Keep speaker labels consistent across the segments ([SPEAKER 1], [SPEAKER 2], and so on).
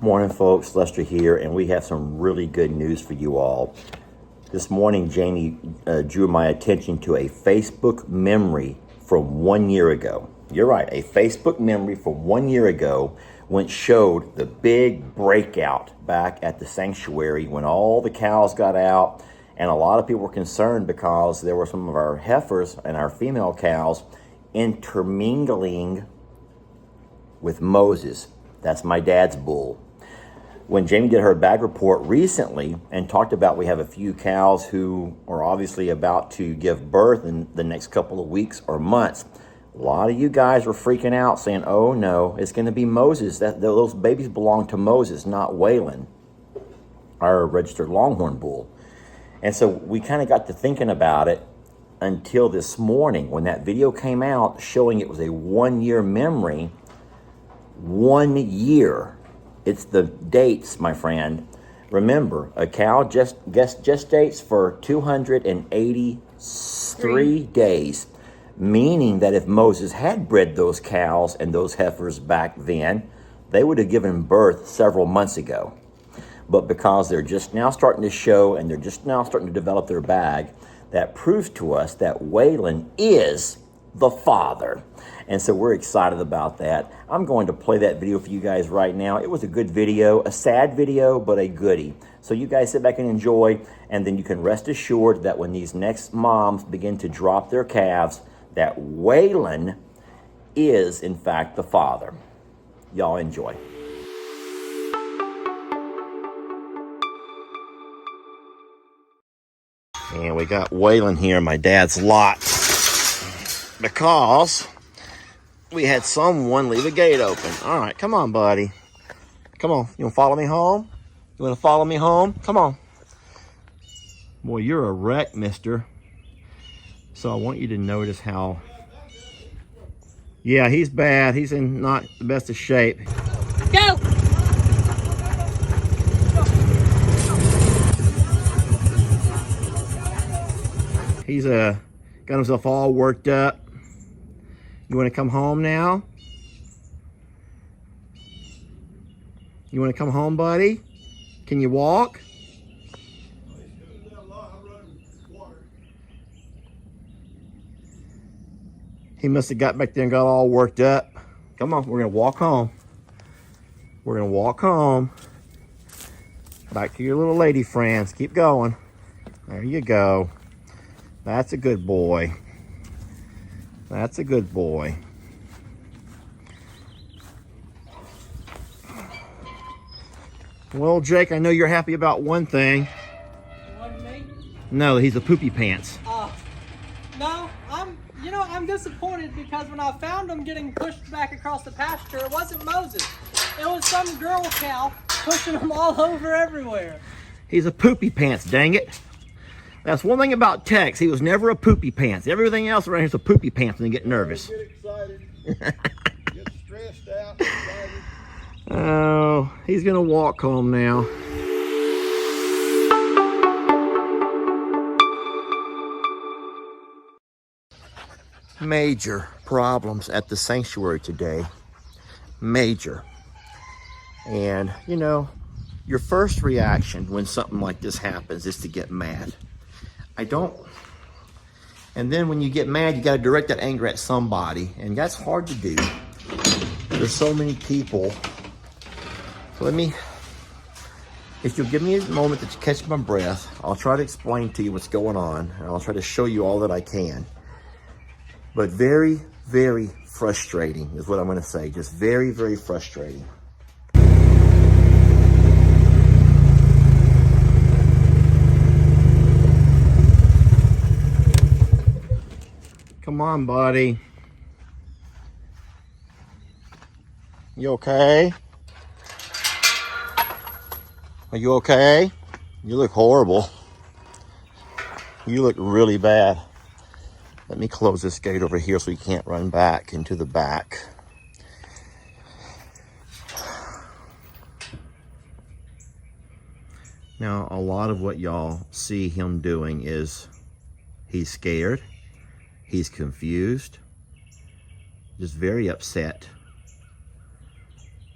[SPEAKER 1] Morning folks, Lester here, and we have some really good news for you all. This morning Jamie drew my attention to a Facebook memory from 1 year ago. You're right, a Facebook memory from 1 year ago when it showed the big breakout back at the sanctuary when all the cows got out, and a lot of people were concerned because there were some of our heifers and our female cows intermingling with Moses. That's my dad's bull. When Jamie did her bag report recently and talked about we have a few cows who are obviously about to give birth in the next couple of weeks or months, a lot of you guys were freaking out saying, oh no, it's going to be Moses. Those babies belong to Moses, not Waylon, our registered Longhorn bull. And so we kind of got to thinking about it until this morning when that video came out showing it was a 1 year memory. 1 year. It's the dates, my friend. Remember, a cow gestates for 283 days, meaning that if Moses had bred those cows and those heifers back then, they would have given birth several months ago. But because they're just now starting to show and they're just now starting to develop their bag, that proves to us that Waylon is the father. And so we're excited about that. I'm going to play that video for you guys right now. It was a good video, a sad video, but a goodie. So you guys sit back and enjoy, and then you can rest assured that when these next moms begin to drop their calves, that Waylon is, in fact, the father. Y'all enjoy. And we got Waylon here in my dad's lot because we had someone leave a gate open. All right, come on, buddy. Come on. You want to follow me home? You want to follow me home? Come on. Boy, you're a wreck, mister. So I want you to notice how... Yeah, he's bad. He's in not the best of shape.
[SPEAKER 2] Go!
[SPEAKER 1] He's got himself all worked up. You want to come home now? You want to come home, buddy? Can you walk? He must have got back there and got all worked up. Come on, we're going to walk home. We're going to walk home. Back to your little lady friends. Keep going. There you go. That's a good boy. That's a good boy. Well, Jake, I know you're happy about one thing.
[SPEAKER 2] What, me?
[SPEAKER 1] No, he's a poopy pants.
[SPEAKER 2] No, I'm disappointed because when I found him getting pushed back across the pasture, it wasn't Moses. It was some girl cow pushing him all over everywhere.
[SPEAKER 1] He's a poopy pants, dang it. That's one thing about Tex. He was never a poopy pants. Everything else around here's a poopy pants and they get nervous.
[SPEAKER 3] Get excited. Get stressed out. Excited.
[SPEAKER 1] Oh, he's going to walk home now. Major problems at the sanctuary today. Major. And, you know, your first reaction when something like this happens is to get mad. And then when you get mad, you got to direct that anger at somebody, and that's hard to do. There's so many people. So if you'll give me a moment to catch my breath, I'll try to explain to you what's going on, and I'll try to show you all that I can. But very, very frustrating is what I'm going to say. Just very, very frustrating. Come on, buddy. You okay? Are you okay? You look horrible. You look really bad. Let me close this gate over here so you can't run back into the back. Now, a lot of what y'all see him doing is he's scared. He's confused, just very upset,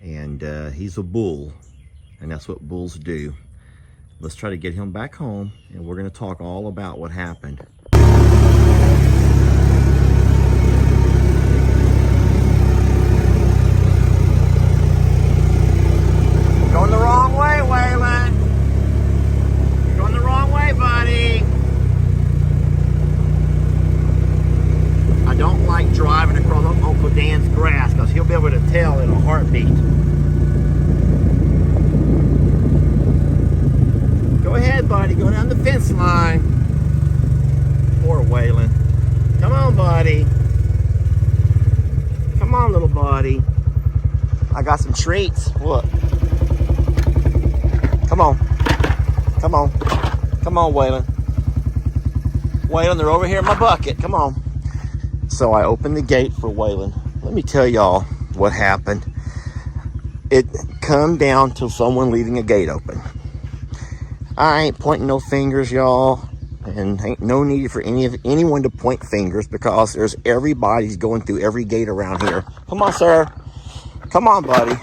[SPEAKER 1] and he's a bull. and that's what bulls do. Let's try to get him back home, and we're going to talk all about what happened. Going the wrong way, Waylon. You're going the wrong way, buddy. I don't like driving across Uncle Dan's grass because he'll be able to tell in a heartbeat. Go ahead, buddy. Go down the fence line. Poor Waylon. Come on, buddy. Come on, little buddy. I got some treats. Look. Come on. Come on. Come on, Waylon. Waylon, they're over here in my bucket. Come on. So I opened the gate for Waylon. Let me tell y'all what happened. It come down to someone leaving a gate open. I ain't pointing no fingers, y'all, and ain't no need for anyone to point fingers because there's everybody's going through every gate around here. Come on, sir. Come on, buddy.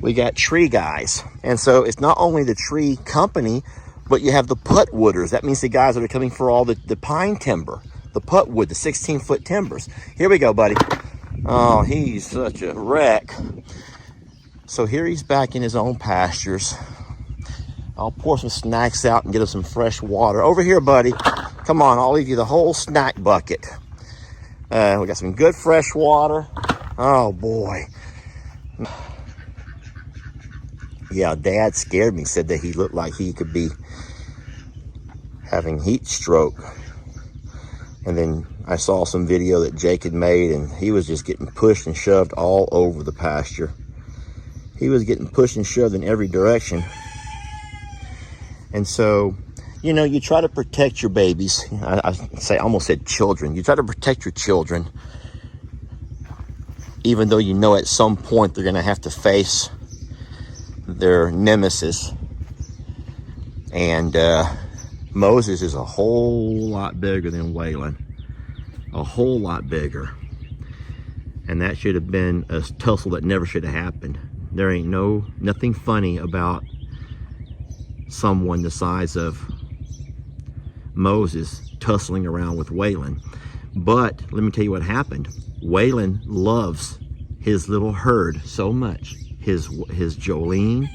[SPEAKER 1] We got tree guys. And so it's not only the tree company, but you have the putwooders. That means the guys that are coming for all the pine timber, the putwood, the 16-foot timbers. Here we go, buddy. Oh, he's such a wreck. So here he's back in his own pastures. I'll pour some snacks out and get him some fresh water. Over here, buddy. Come on, I'll leave you the whole snack bucket. We got some good fresh water. Oh, boy. Yeah, Dad scared me, said that he looked like he could be having heat stroke. And then I saw some video that Jake had made, and he was just getting pushed and shoved all over the pasture. He was getting pushed and shoved in every direction. And so, you know, you try to protect your babies. I almost said children. You try to protect your children, even though you know at some point they're going to have to face their nemesis. And Moses is a whole lot bigger than Waylon. A whole lot bigger. And that should have been a tussle that never should have happened. There ain't nothing funny about someone the size of Moses tussling around with Waylon. But let me tell you what happened. Waylon loves his little herd so much. His Jolene,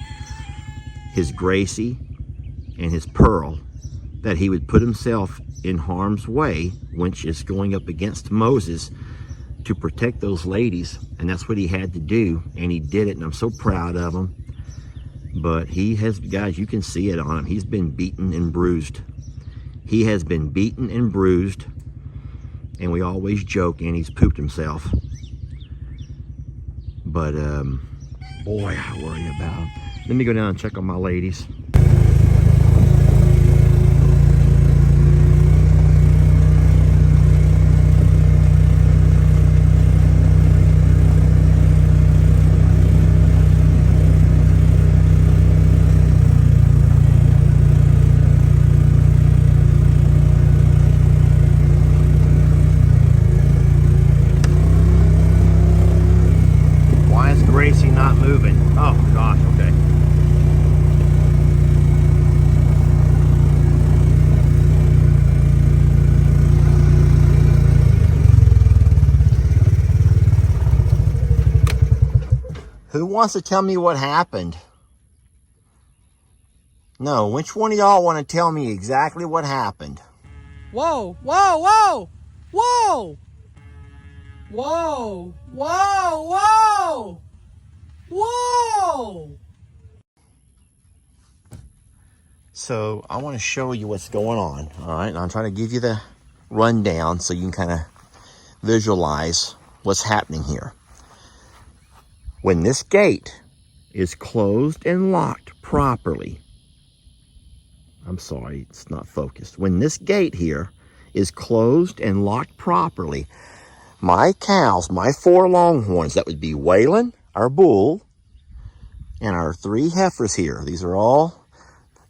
[SPEAKER 1] his Gracie, and his Pearl, that he would put himself in harm's way, which is going up against Moses, to protect those ladies. And that's what he had to do, and he did it, and I'm so proud of him. But he has, guys, you can see it on him. He's been beaten and bruised. He has been beaten and bruised, and we always joke, and he's pooped himself. But boy, I worry about him. Let me go down and check on my ladies. Gracie not moving. Oh gosh, okay. Who wants to tell me what happened? No, which one of y'all want to tell me exactly what happened?
[SPEAKER 2] Whoa, whoa, whoa, whoa, whoa, whoa, whoa. Whoa!
[SPEAKER 1] So I want to show you what's going on, all right? And I'm trying to give you the rundown so you can kind of visualize what's happening here. When this gate is closed and locked properly, I'm sorry, it's not focused. When this gate here is closed and locked properly, my cows, my 4 longhorns, that would be Waylon, our bull, and our 3 heifers here. These are all,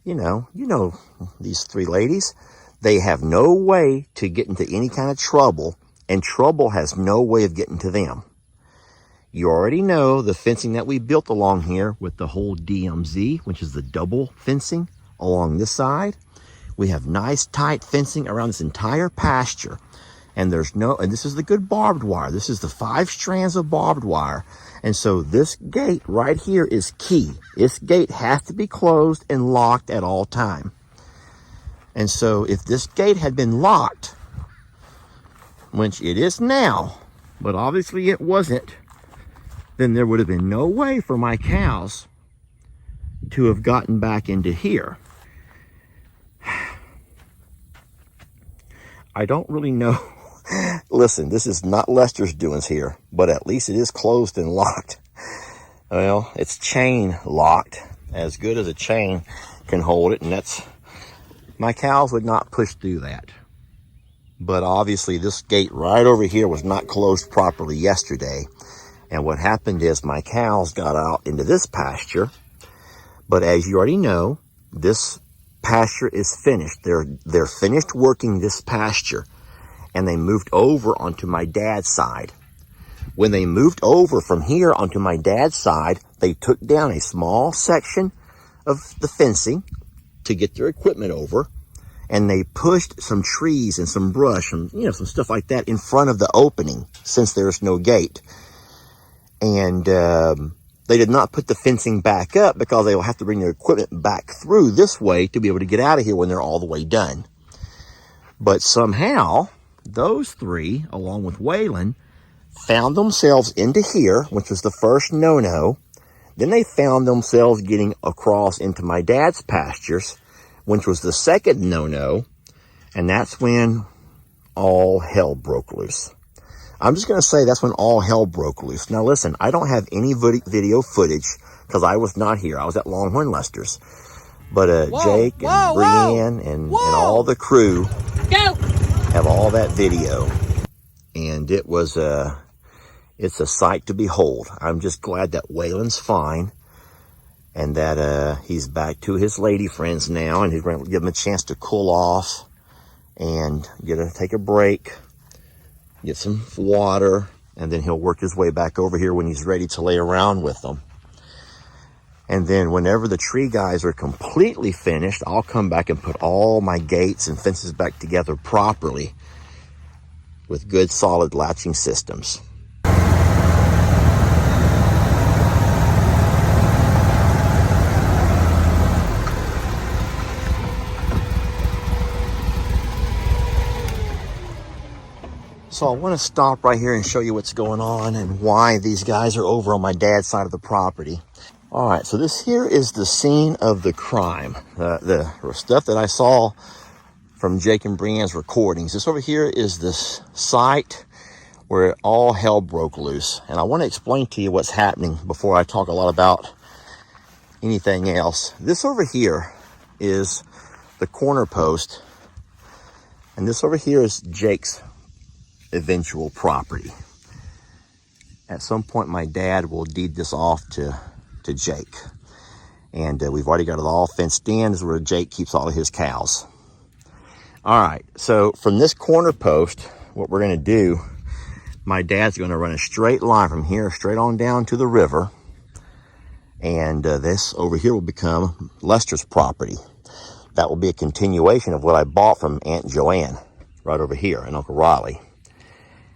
[SPEAKER 1] you know these 3 ladies. They have no way to get into any kind of trouble, and trouble has no way of getting to them. You already know the fencing that we built along here with the whole DMZ, which is the double fencing along this side. We have nice tight fencing around this entire pasture. And and this is the good barbed wire. This is the 5 strands of barbed wire. And so this gate right here is key. This gate has to be closed and locked at all time. And so if this gate had been locked, which it is now, but obviously it wasn't, then there would have been no way for my cows to have gotten back into here. I don't really know. Listen, this is not Lester's doings here, but at least it is closed and locked. Well, it's chain locked, as good as a chain can hold it, and my cows would not push through that. But obviously this gate right over here was not closed properly yesterday. And what happened is my cows got out into this pasture. But as you already know, this pasture is finished. They're finished working this pasture. And they moved over onto my dad's side. When they moved over from here onto my dad's side, they took down a small section of the fencing to get their equipment over. And they pushed some trees and some brush and, some stuff like that in front of the opening since there's no gate. And they did not put the fencing back up because they will have to bring their equipment back through this way to be able to get out of here when they're all the way done. But somehow, those 3, along with Waylon, found themselves into here, which was the first no-no. Then they found themselves getting across into my dad's pastures, which was the second no-no. And that's when all hell broke loose. I'm just going to say that's when all hell broke loose. Now listen, I don't have any video footage because I was not here. I was at Longhorn Lester's. But Jake and Brienne and all the crew have all that video. And it was it's a sight to behold. I'm just glad that Waylon's fine and that he's back to his lady friends now, and he's going to give him a chance to cool off and take a break, get some water, and then he'll work his way back over here when he's ready to lay around with them. And then whenever the tree guys are completely finished, I'll come back and put all my gates and fences back together properly with good solid latching systems. So I want to stop right here and show you what's going on and why these guys are over on my dad's side of the property. All right, so this here is the scene of the crime. The stuff that I saw from Jake and Brienne's recordings. This over here is this site where all hell broke loose. And I want to explain to you what's happening before I talk a lot about anything else. This over here is the corner post. And this over here is Jake's eventual property. At some point, my dad will deed this off to Jake. And we've already got it all fenced in. This is where Jake keeps all of his cows. All right, so from this corner post, what we're going to do, my dad's going to run a straight line from here straight on down to the river. And this over here will become Lester's property. That will be a continuation of what I bought from Aunt Joanne right over here and Uncle Riley.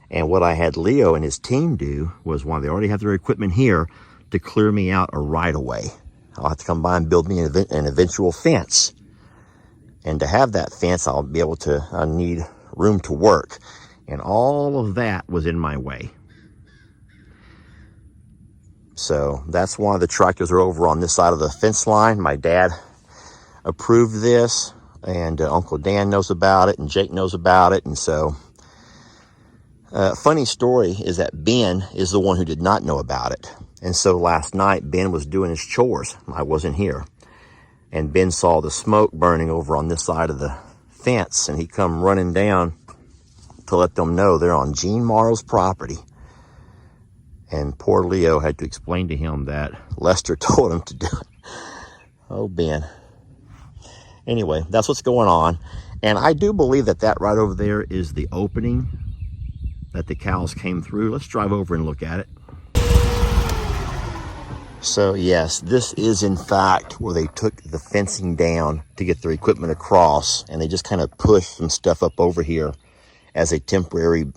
[SPEAKER 1] And what I had Leo and his team do was, while they already have their equipment here, to clear me out a right-of-way. I'll have to come by and build me an eventual fence. And to have that fence, I need room to work. And all of that was in my way. So that's why the tractors are over on this side of the fence line. My dad approved this, and Uncle Dan knows about it, and Jake knows about it. And so, funny story is that Ben is the one who did not know about it. And so last night, Ben was doing his chores. I wasn't here. And Ben saw the smoke burning over on this side of the fence, and he come running down to let them know they're on Gene Morrow's property. And poor Leo had to explain to him that Lester told him to do it. Oh, Ben. Anyway, that's what's going on. And I do believe that right over there is the opening that the cows came through. Let's drive over and look at it. So yes, this is in fact where they took the fencing down to get their equipment across, and they just kind of pushed some stuff up over here as a temporary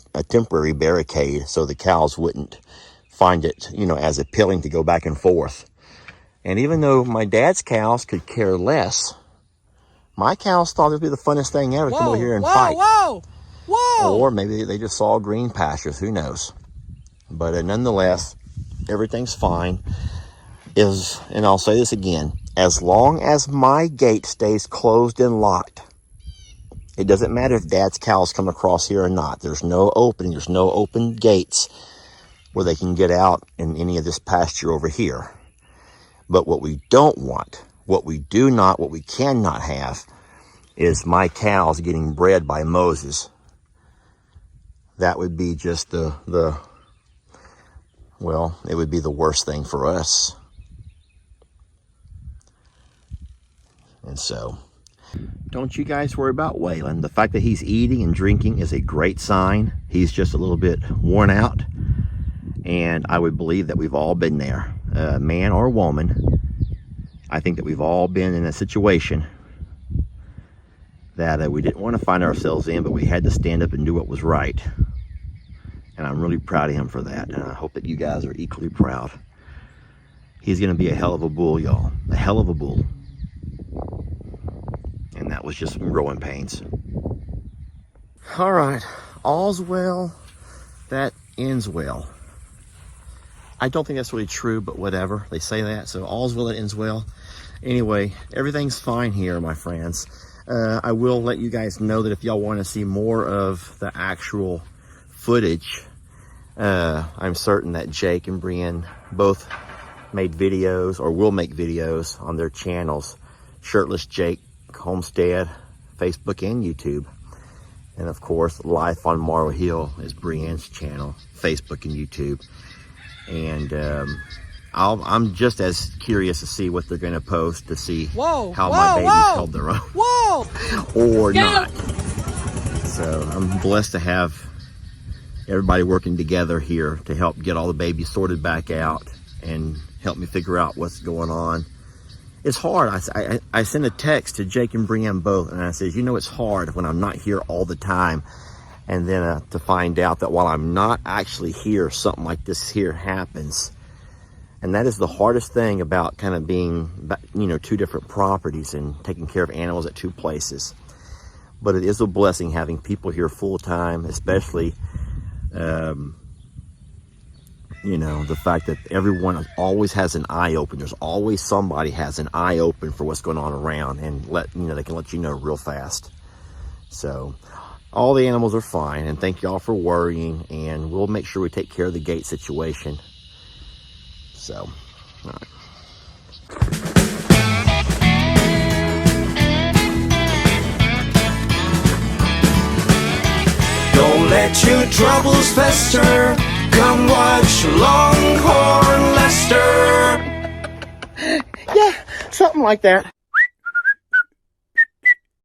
[SPEAKER 1] barricade so the cows wouldn't find it, you know, as appealing to go back and forth. And even though my dad's cows could care less, my cows thought it'd be the funnest thing ever to come over here and fight.
[SPEAKER 2] Whoa!
[SPEAKER 1] Or maybe they just saw green pastures, who knows. But nonetheless, everything's fine. And I'll say this again, as long as my gate stays closed and locked, it doesn't matter if Dad's cows come across here or not. There's no opening, there's no open gates where they can get out in any of this pasture over here. But what we don't want, what we cannot have, is my cows getting bred by Moses. That would be just well, it would be the worst thing for us. And so, don't you guys worry about Waylon. The fact that he's eating and drinking is a great sign. He's just a little bit worn out. And I would believe that we've all been there, man or woman. I think that we've all been in a situation that we didn't want to find ourselves in, but we had to stand up and do what was right. And I'm really proud of him for that. And I hope that you guys are equally proud. He's going to be a hell of a bull, y'all. A hell of a bull. And that was just some growing pains. All right. All's well that ends well. I don't think that's really true, but whatever. They say that. So all's well that ends well. Anyway, everything's fine here, my friends. I will let you guys know that if y'all want to see more of the actual footage, I'm certain that Jake and Brienne both made videos or will make videos on their channels. Shirtless Jake Homestead, Facebook and YouTube. And of course, Life on Morrow Hill is Brienne's channel, Facebook and YouTube. And I'm just as curious to see what they're going to post to see how my babies held their own. Or not. So I'm blessed to have everybody working together here to help get all the babies sorted back out and help me figure out what's going on. It's hard. I sent a text to Jake and Brienne both, and I said, you know, it's hard when I'm not here all the time. And then to find out that while I'm not actually here, something like this here happens. And that is the hardest thing about kind of being, you know, two different properties and taking care of animals at two places. But it is a blessing having people here full time, especially, you know, the fact that everyone always has an eye open. There's always somebody has an eye open for what's going on around, and they can let you know real fast. So all the animals are fine, and thank y'all for worrying, and we'll make sure we take care of the gate situation. So, all right.
[SPEAKER 4] Don't let your troubles fester. Come watch Longhorn Lester.
[SPEAKER 1] Yeah, something like that.